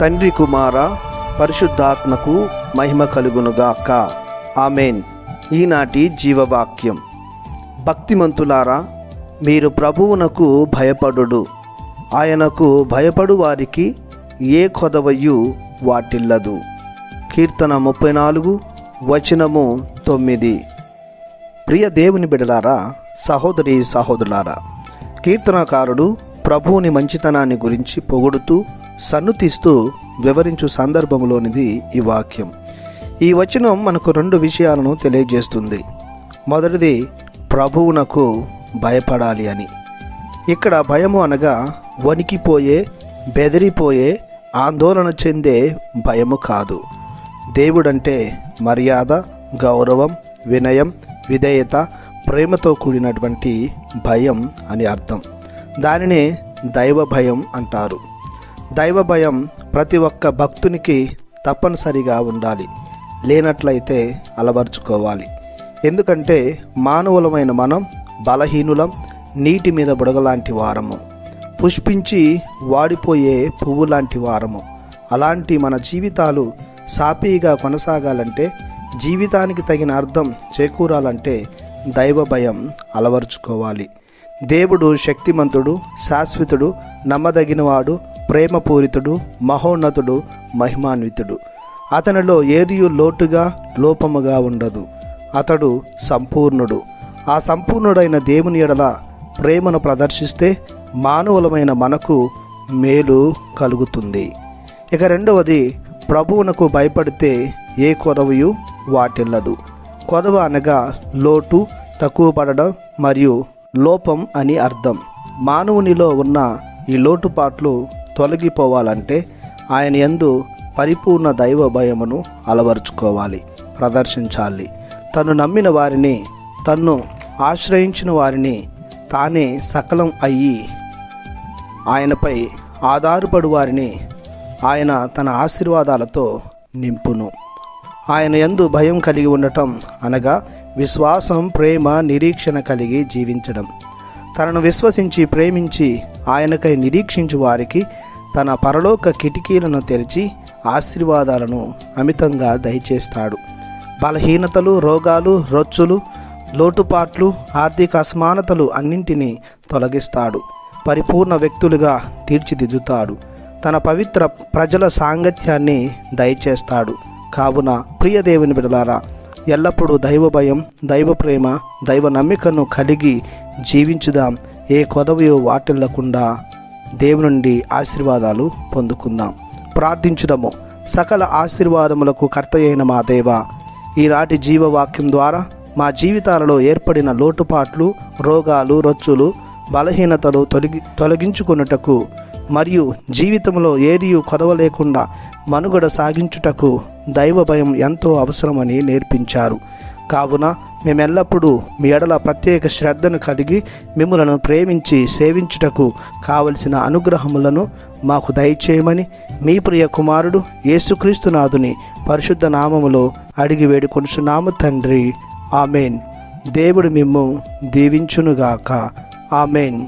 తండ్రి కుమార పరిశుద్ధాత్మకు మహిమ కలుగునుగాక. ఆమెన్. ఈనాటి జీవవాక్యం. భక్తిమంతులారా, మీరు ప్రభువునకు భయపడుడు. ఆయనకు భయపడు వారికి ఏ కొదవయు వాటిల్లదు. కీర్తన 34:9. ప్రియ దేవుని బిడ్డలారా, సహోదరి సహోదరులారా, కీర్తనకారుడు ప్రభువుని మంచితనాన్ని గురించి పొగుడుతూ సన్నుతిస్తూ వివరించు సందర్భంలోనిది ఈ వాక్యం. ఈ వచనం మనకు 2 విషయాలను తెలియజేస్తుంది. మొదటిది, ప్రభువునకు భయపడాలి అని. ఇక్కడ భయము అనగా వణికిపోయే, బెదిరిపోయే, ఆందోళన చెందే భయము కాదు. దేవుడంటే మర్యాద, గౌరవం, వినయం, విధేయత, ప్రేమతో కూడినటువంటి భయం అని అర్థం. దానినే దైవ భయం అంటారు. దైవ భయం ప్రతి ఒక్క భక్తునికి తప్పనిసరిగా ఉండాలి. లేనట్లయితే అలవర్చుకోవాలి. ఎందుకంటే మానవులమైన మనం బలహీనులం, నీటి మీద బుడగలాంటి వారము, పుష్పించి వాడిపోయే పువ్వు లాంటి వారము. అలాంటి మన జీవితాలు సాఫీగా కొనసాగాలంటే, జీవితానికి తగిన అర్థం చేకూరాలంటే దైవ భయం అలవర్చుకోవాలి. దేవుడు శక్తిమంతుడు, శాశ్వతుడు, నమ్మదగినవాడు, ప్రేమపూరితుడు, మహోన్నతుడు, మహిమాన్వితుడు. అతనిలో ఏదియు లోటుగా, లోపముగా ఉండదు. అతడు సంపూర్ణుడు. ఆ సంపూర్ణుడైన దేవుని ఎడల ప్రేమను ప్రదర్శిస్తే మానవులమైన మనకు మేలు కలుగుతుంది. ఇక రెండవది, ప్రభువునకు భయపడితే ఏ కొదవయు వాటిల్లదు. కొదవ అనగా లోటు, తక్కువ పడడం మరియు లోపం అని అర్థం. మానవునిలో ఉన్న ఈ లోటుపాట్లు తొలగిపోవాలంటే ఆయన యందు పరిపూర్ణ దైవ భయమును అలవర్చుకోవాలి, ప్రదర్శించాలి. తను నమ్మిన వారిని, తన్ను ఆశ్రయించిన వారిని తానే సకలం అయ్యి ఆయనపై ఆధారపడు వారిని ఆయన తన ఆశీర్వాదాలతో నింపును. ఆయన యందు భయం కలిగి ఉండటం అనగా విశ్వాసం, ప్రేమ, నిరీక్షణ కలిగి జీవించడం. తనను విశ్వసించి ప్రేమించి ఆయనకై నిరీక్షించు వారికి తన పరలోక కిటికీలను తెరిచి ఆశీర్వాదాలను అమితంగా దయచేస్తాడు. బలహీనతలు, రోగాలు, రొచ్చులు, లోటుపాట్లు, ఆర్థిక అసమానతలు అన్నింటినీ తొలగిస్తాడు. పరిపూర్ణ వ్యక్తులుగా తీర్చిదిద్దుతాడు. తన పవిత్ర ప్రజల సాంగత్యాన్ని దయచేస్తాడు. కావున ప్రియ దేవుని బిడ్డలారా, ఎల్లప్పుడూ దైవ భయం, దైవ ప్రేమ, దైవ నమ్మికను కలిగి జీవించుదాం. ఏ కొదవయో వాటిల్లకుండా దేవుని నుండి ఆశీర్వాదాలు పొందుకుందాం. ప్రార్థించుదాము. సకల ఆశీర్వాదములకు కర్తయైన మా దేవ, ఈనాటి జీవవాక్యం ద్వారా మా జీవితాలలో ఏర్పడిన లోటుపాట్లు, రోగాలు, రొచ్చులు, బలహీనతలు తొలగించుకొనుటకు మరియు జీవితంలో ఏదియు కొదవలేకుండా మనుగడ సాగించుటకు దైవ భయం ఎంతో అవసరమని నేర్పించారు. కావున మేమెల్లప్పుడూ మీ ఎడల ప్రత్యేక శ్రద్ధను కలిగి మిమ్ములను ప్రేమించి సేవించుటకు కావలసిన అనుగ్రహములను మాకు దయచేయమని మీ ప్రియ కుమారుడు యేసుక్రీస్తునాథుని పరిశుద్ధ నామములో అడిగి వేడుకొనుచున్నాము తండ్రి. ఆమెన్. దేవుడు మిమ్ము దీవించునుగాక. ఆమెన్.